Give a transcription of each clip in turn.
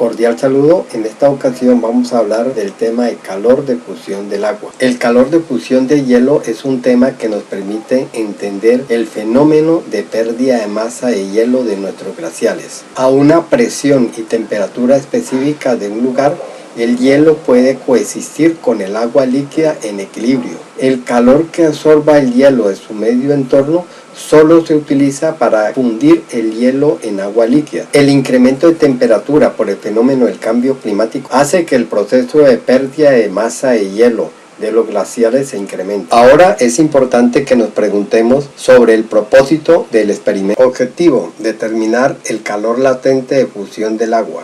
Cordial saludo. En esta ocasión vamos a hablar del tema de calor de fusión del agua. El calor de fusión de hielo es un tema que nos permite entender el fenómeno de pérdida de masa de hielo de nuestros glaciares. A una presión y temperatura específica de un lugar, el hielo puede coexistir con el agua líquida en equilibrio. El calor que absorba el hielo de su medio entorno solo se utiliza para fundir el hielo en agua líquida. El incremento de temperatura por el fenómeno del cambio climático hace que el proceso de pérdida de masa de hielo de los glaciares se incremente. Ahora es importante que nos preguntemos sobre el propósito del experimento. Objetivo: determinar el calor latente de fusión del agua.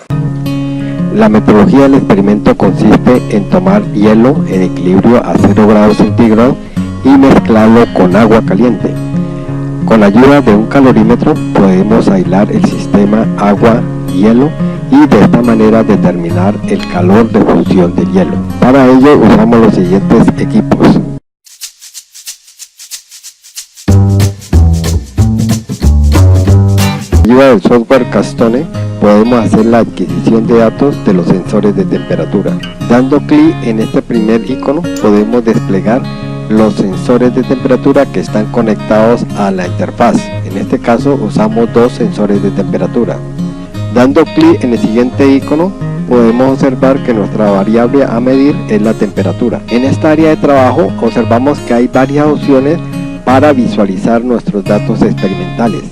La metodología del experimento consiste en tomar hielo en equilibrio a 0 grados centígrados y mezclarlo con agua caliente. Con la ayuda de un calorímetro podemos aislar el sistema agua-hielo y de esta manera determinar el calor de fusión del hielo. Para ello usamos los siguientes equipos. Con la ayuda del software Castone podemos hacer la adquisición de datos de los sensores de temperatura. Dando clic en este primer icono podemos desplegar los sensores de temperatura que están conectados a la interfaz. En este caso usamos dos sensores de temperatura. Dando clic en el siguiente icono podemos observar que nuestra variable a medir es la temperatura. En esta área de trabajo observamos que hay varias opciones para visualizar nuestros datos experimentales.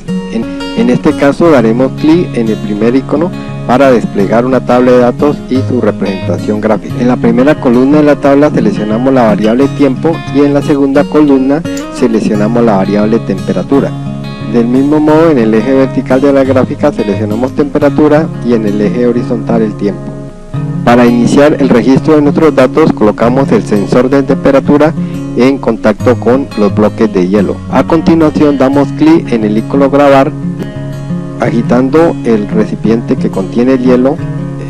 En este caso daremos clic en el primer icono para desplegar una tabla de datos y su representación gráfica. En la primera columna de la tabla seleccionamos la variable tiempo y en la segunda columna seleccionamos la variable temperatura. Del mismo modo, en el eje vertical de la gráfica seleccionamos temperatura y en el eje horizontal el tiempo. Para iniciar el registro de nuestros datos colocamos el sensor de temperatura en contacto con los bloques de hielo. A continuación damos clic en el icono grabar. Agitando el recipiente que contiene el hielo,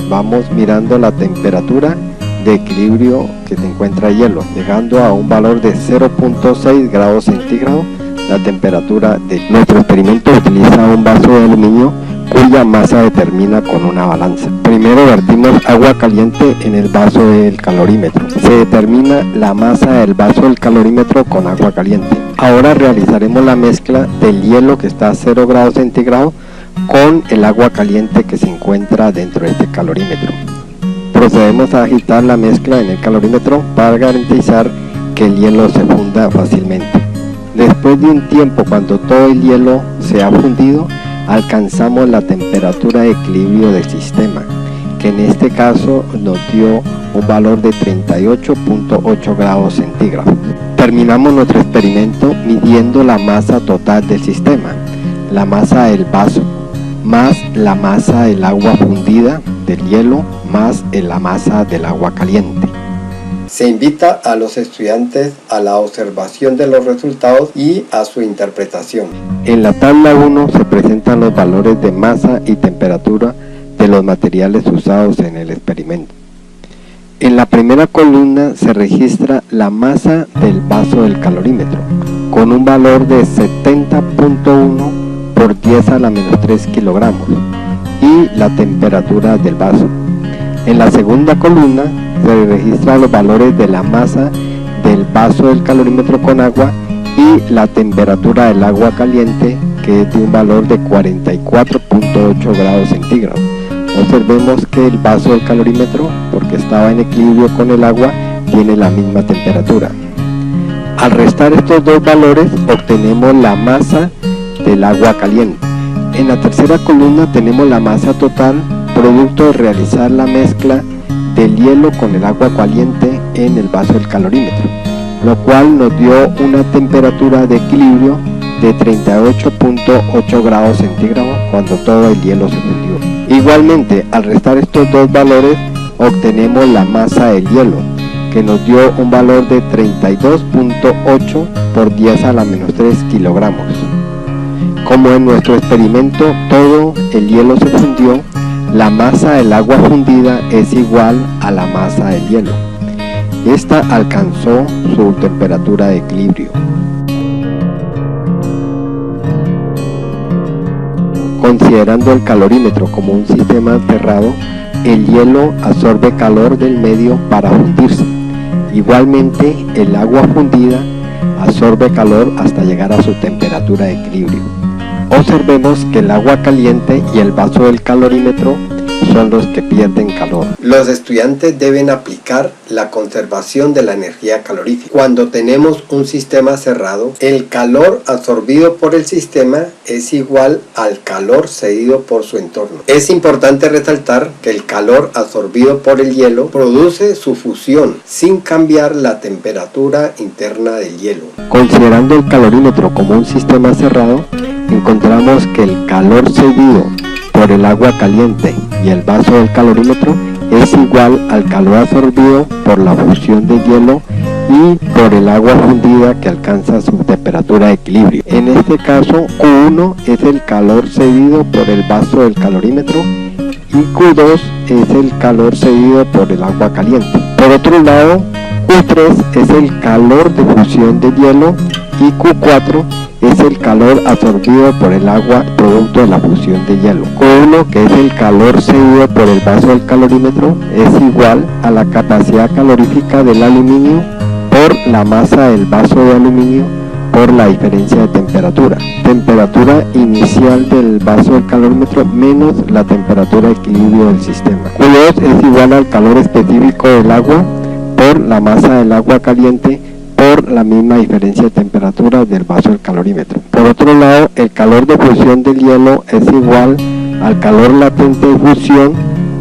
vamos mirando la temperatura de equilibrio que se encuentra el hielo, llegando a un valor de 0.6 grados centígrados. La temperatura de nuestro experimento utiliza un vaso de aluminio cuya masa determina con una balanza. Primero vertimos agua caliente en el vaso del calorímetro. Se determina la masa del vaso del calorímetro con agua caliente. Ahora realizaremos la mezcla del hielo que está a 0 grados centígrados con el agua caliente que se encuentra dentro de este calorímetro. Procedemos a agitar la mezcla en el calorímetro para garantizar que el hielo se funda fácilmente. Después de un tiempo, cuando todo el hielo se ha fundido, alcanzamos la temperatura de equilibrio del sistema, que en este caso nos dio un valor de 38.8 grados centígrados. Terminamos nuestro experimento midiendo la masa total del sistema, la masa del vaso, más la masa del agua fundida del hielo, más la masa del agua caliente. Se invita a los estudiantes a la observación de los resultados y a su interpretación. En la tabla 1 se presentan los valores de masa y temperatura de los materiales usados en el experimento. En la primera columna se registra la masa del vaso del calorímetro, con un valor de 70.1 por 10 a la menos 3 kilogramos y la temperatura del vaso. En la segunda columna se registran los valores de la masa del vaso del calorímetro con agua y la temperatura del agua caliente, que es de un valor de 44.8 grados centígrados. Observemos que el vaso del calorímetro, porque estaba en equilibrio con el agua, tiene la misma temperatura. Al restar estos dos valores obtenemos la masa del agua caliente. En la tercera columna tenemos la masa total producto de realizar la mezcla del hielo con el agua caliente en el vaso del calorímetro, lo cual nos dio una temperatura de equilibrio de 38.8 grados centígrados cuando todo el hielo se fundió. Igualmente, al restar estos dos valores obtenemos la masa del hielo, que nos dio un valor de 32.8 por 10 a la menos 3 kilogramos. Como en nuestro experimento todo el hielo se fundió, la masa del agua fundida es igual a la masa del hielo. Esta alcanzó su temperatura de equilibrio. Considerando el calorímetro como un sistema cerrado, el hielo absorbe calor del medio para fundirse. Igualmente, el agua fundida absorbe calor hasta llegar a su temperatura de equilibrio. Observemos que el agua caliente y el vaso del calorímetro son los que pierden calor. Los estudiantes deben aplicar la conservación de la energía calorífica. Cuando tenemos un sistema cerrado, el calor absorbido por el sistema es igual al calor cedido por su entorno. Es importante resaltar que el calor absorbido por el hielo produce su fusión sin cambiar la temperatura interna del hielo. Considerando el calorímetro como un sistema cerrado, encontramos que el calor cedido por el agua caliente y el vaso del calorímetro es igual al calor absorbido por la fusión de hielo y por el agua fundida que alcanza su temperatura de equilibrio. En este caso, Q1 es el calor cedido por el vaso del calorímetro y Q2 es el calor cedido por el agua caliente. Por otro lado, Q3 es el calor de fusión de hielo y Q4 es el calor absorbido por el agua producto de la fusión de hielo. Q1, que es el calor cedido por el vaso del calorímetro, es igual a la capacidad calorífica del aluminio por la masa del vaso de aluminio por la diferencia de temperatura. Temperatura inicial del vaso del calorímetro menos la temperatura de equilibrio del sistema. Q2 es igual al calor específico del agua por la masa del agua caliente por la misma diferencia de temperatura del vaso del calorímetro. Por otro lado, el calor de fusión del hielo es igual al calor latente de fusión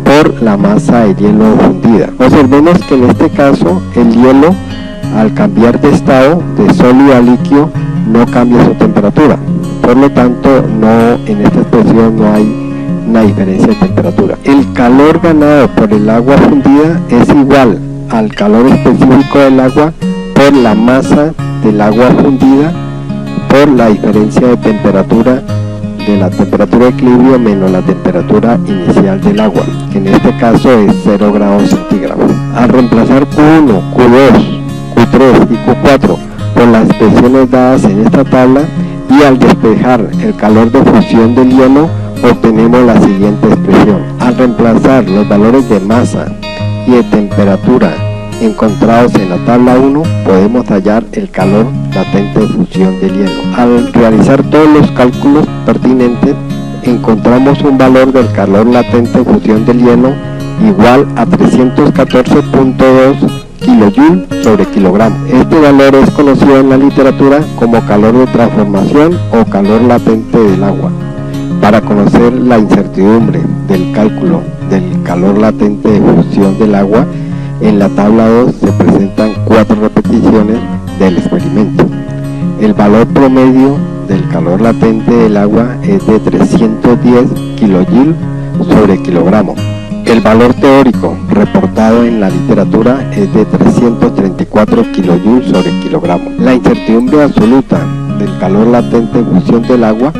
por la masa de hielo fundida. Observemos que en este caso el hielo, al cambiar de estado de sólido a líquido, no cambia su temperatura. Por lo tanto, en esta expresión no hay una diferencia de temperatura. El calor ganado por el agua fundida es igual al calor específico del agua por la masa del agua fundida por la diferencia de temperatura de la temperatura de equilibrio menos la temperatura inicial del agua, que en este caso es 0 grados centígrados. Al reemplazar Q1, Q2, Q3 y Q4 por las expresiones dadas en esta tabla y al despejar el calor de fusión del hielo, obtenemos la siguiente expresión. Al reemplazar los valores de masa y de temperatura encontrados en la tabla 1, podemos hallar el calor latente de fusión del hielo. Al realizar todos los cálculos pertinentes, encontramos un valor del calor latente de fusión del hielo igual a 314.2 kJ sobre kilogramo. Este valor es conocido en la literatura como calor de transformación o calor latente del agua. Para conocer la incertidumbre del cálculo del calor latente de fusión del agua, en la tabla 2 se presentan 4 repeticiones del experimento. El valor promedio del calor latente del agua es de 310 kJ sobre kilogramo. El valor teórico reportado en la literatura es de 334 kJ sobre kilogramo. La incertidumbre absoluta del calor latente de fusión del agua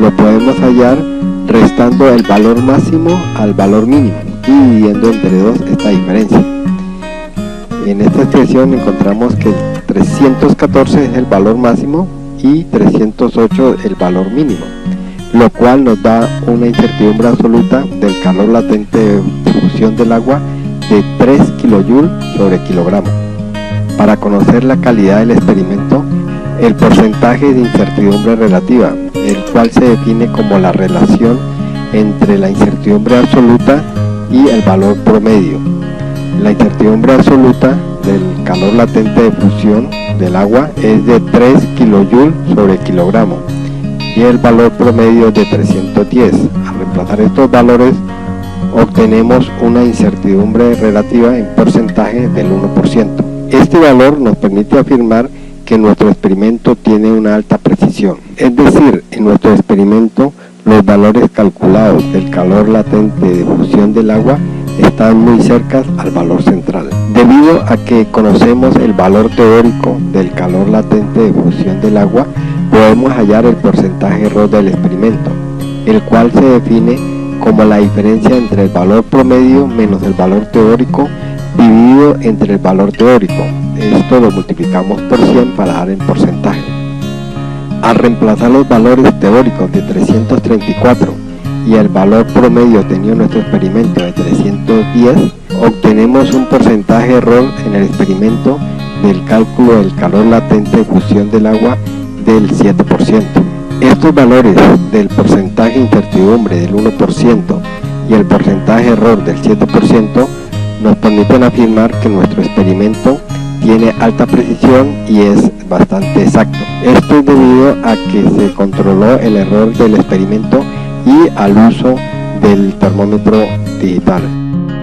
lo podemos hallar restando el valor máximo al valor mínimo y dividiendo entre 2 esta diferencia. En esta expresión encontramos que 314 es el valor máximo y 308 el valor mínimo, lo cual nos da una incertidumbre absoluta del calor latente de fusión del agua de 3 kJ sobre kilogramo. Para conocer la calidad del experimento, el porcentaje de incertidumbre relativa, el cual se define como la relación entre la incertidumbre absoluta y el valor promedio. La incertidumbre absoluta del calor latente de fusión del agua es de 3 kJ sobre kilogramo y el valor promedio es de 310. Al reemplazar estos valores obtenemos una incertidumbre relativa en porcentaje del 1%. Este valor nos permite afirmar que nuestro experimento tiene una alta precisión, es decir, en nuestro experimento los valores calculados del calor latente de fusión del agua están muy cerca al valor central. Debido a que conocemos el valor teórico del calor latente de fusión del agua, podemos hallar el porcentaje de error del experimento, el cual se define como la diferencia entre el valor promedio menos el valor teórico dividido entre el valor teórico. Esto lo multiplicamos por 100 para dar el porcentaje. Al reemplazar los valores teóricos de 334 y el valor promedio obtenido en nuestro experimento de 310, obtenemos un porcentaje de error en el experimento del cálculo del calor latente de fusión del agua del 7%. Estos valores del porcentaje de incertidumbre del 1% y el porcentaje de error del 7% nos permiten afirmar que nuestro experimento tiene alta precisión y es bastante exacto. Esto es debido a que se controló el error del experimento y al uso del termómetro digital.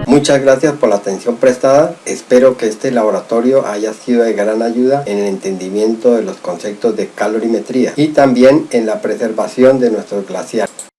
Muchas gracias por la atención prestada. Espero que este laboratorio haya sido de gran ayuda en el entendimiento de los conceptos de calorimetría y también en la preservación de nuestros glaciares.